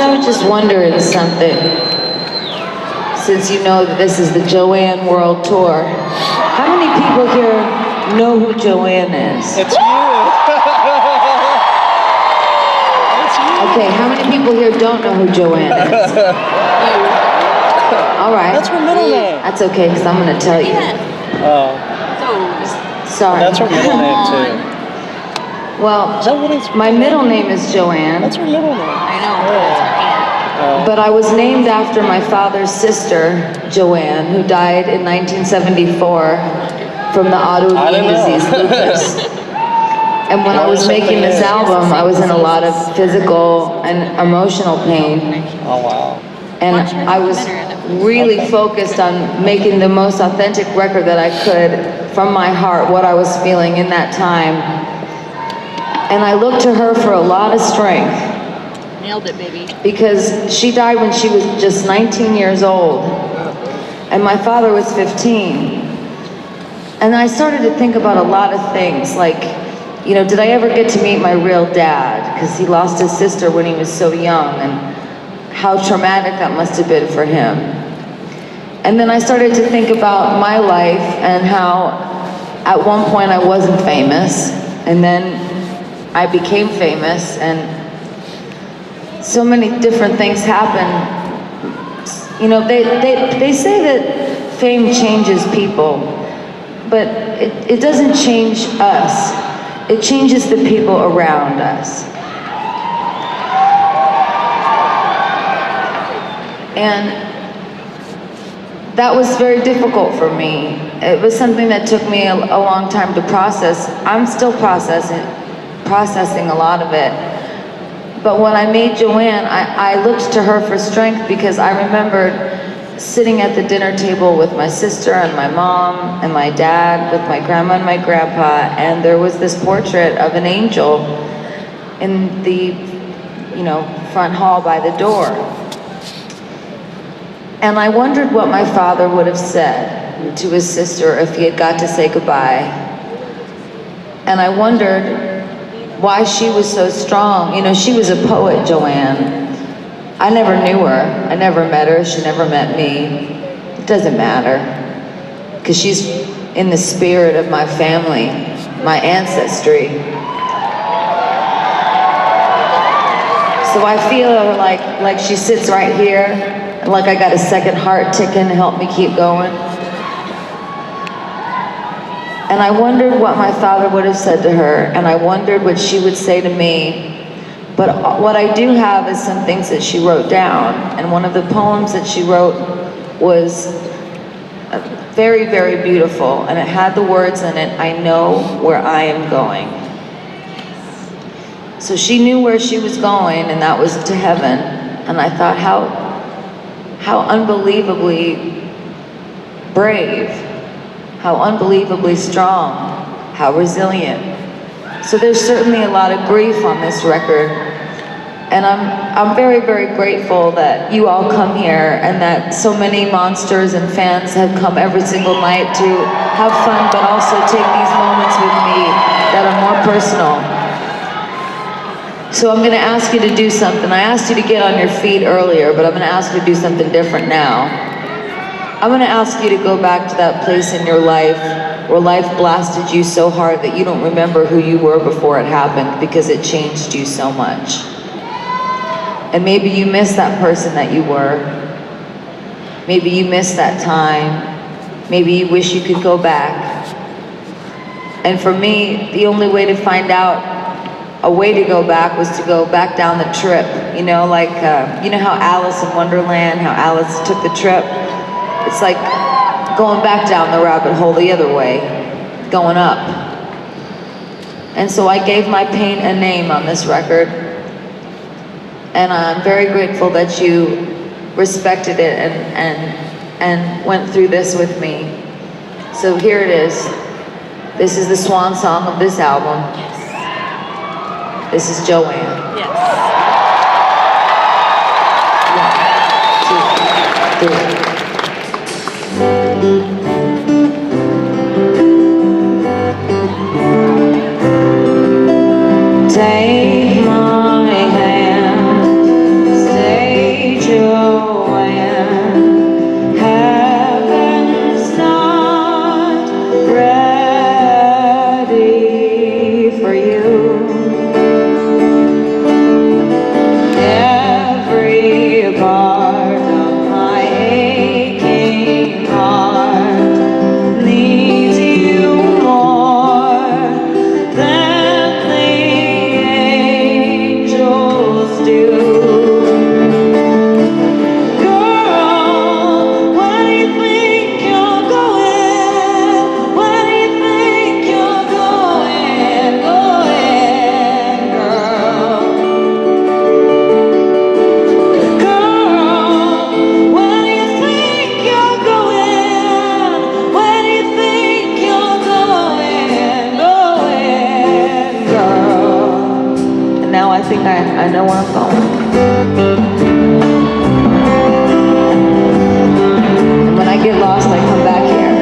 I was just wondering something. Since you know that this is the Joanne World Tour, how many people here know who Joanne is? It's you. It's you. Okay, how many people here don't know who Joanne is? All right. That's her middle name. That's okay, because I'm going to tell you. Oh. Sorry. That's her middle name too. Well, Is that what it's my middle name is Joanne. That's her middle name. I know, but it's her aunt. But I was named after my father's sister, Joanne, who died in 1974 from the autoimmune disease lupus. And when I was making this album, I was in a lot of physical and emotional pain. Oh, wow. And I was really focused on making the most authentic record that I could from my heart, what I was feeling in that time. And I looked to her for a lot of strength. Nailed it, baby. Because she died when she was just 19 years old. And my father was 15. And I started to think about a lot of things, like, you know, did I ever get to meet my real dad? Because he lost his sister when he was so young, and how traumatic that must have been for him. And then I started to think about my life and how at one point I wasn't famous, and then I became famous, and so many different things happen. You know, they say that fame changes people, but it doesn't change us. It changes the people around us. And that was very difficult for me. It was something that took me a long time to process. I'm still processing a lot of it. But when I made Joanne, I looked to her for strength, because I remembered sitting at the dinner table with my sister and my mom and my dad, with my grandma and my grandpa, and there was this portrait of an angel in the, you know, front hall by the door. And I wondered what my father would have said to his sister if he had got to say goodbye. And I wondered why she was so strong. You know, she was a poet, Joanne. I never knew her. I never met her. She never met me. It doesn't matter, because she's in the spirit of my family, my ancestry. So I feel like she sits right here, like I got a second heart ticking to help me keep going. And I wondered what my father would have said to her, and I wondered what she would say to me. But what I do have is some things that she wrote down, and one of the poems that she wrote was very, very beautiful, and it had the words in it, "I know where I am going." So she knew where she was going, and that was to heaven. And I thought, how unbelievably brave, how unbelievably strong, how resilient. So there's certainly a lot of grief on this record. And I'm very, very grateful that you all come here, and that so many monsters and fans have come every single night to have fun, but also take these moments with me that are more personal. So I'm gonna ask you to do something. I asked you to get on your feet earlier, but I'm gonna ask you to do something different now. I'm gonna ask you to go back to that place in your life where life blasted you so hard that you don't remember who you were before it happened, because it changed you so much. And maybe you miss that person that you were. Maybe you miss that time. Maybe you wish you could go back. And for me, the only way to find out a way to go back was to go back down the trip. You know, like, you know how Alice in Wonderland, how Alice took the trip? It's like going back down the rabbit hole the other way, going up. And so I gave my pain a name on this record. And I'm very grateful that you respected it and went through this with me. So here it is. This is the swan song of this album. Yes. This is Joanne. Yes. 1, 2, 3. Take my hand, stay I know where I'm going. And when I get lost, I come back here.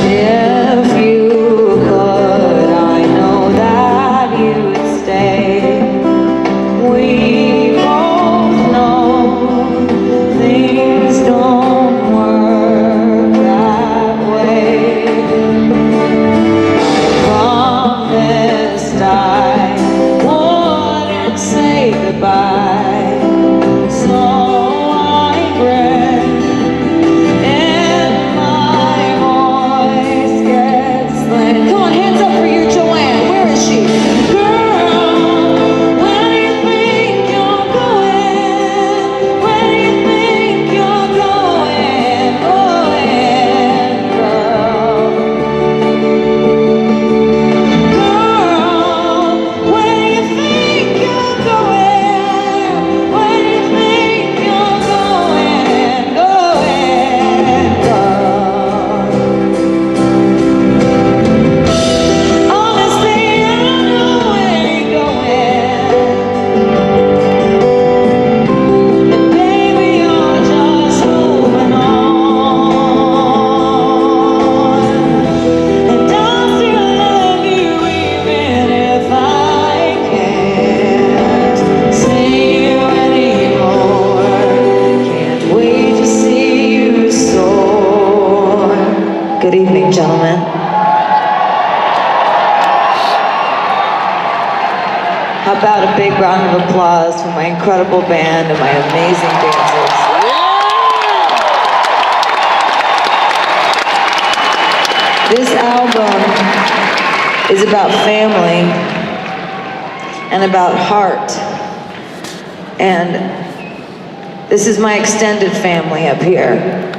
If you could, I know that you'd stay. We both know things don't work that way. Promised I wouldn't say goodbye, so I grin and my voice gets thin. Come on, hands up for your Joanne. Where is she? Girl, where do you think you're going? Where do you think you're going? Girl. Where do you think you're going? Where do you think you're going? Girl. Honestly, I don't know where you're going. And baby, you're just moving on. And I still love you even if I can't see you anymore. Can't wait to see you soar. Good evening, gentlemen. How about a big round of applause for my incredible band and my amazing dancers? This album is about family and about heart. And this is my extended family up here.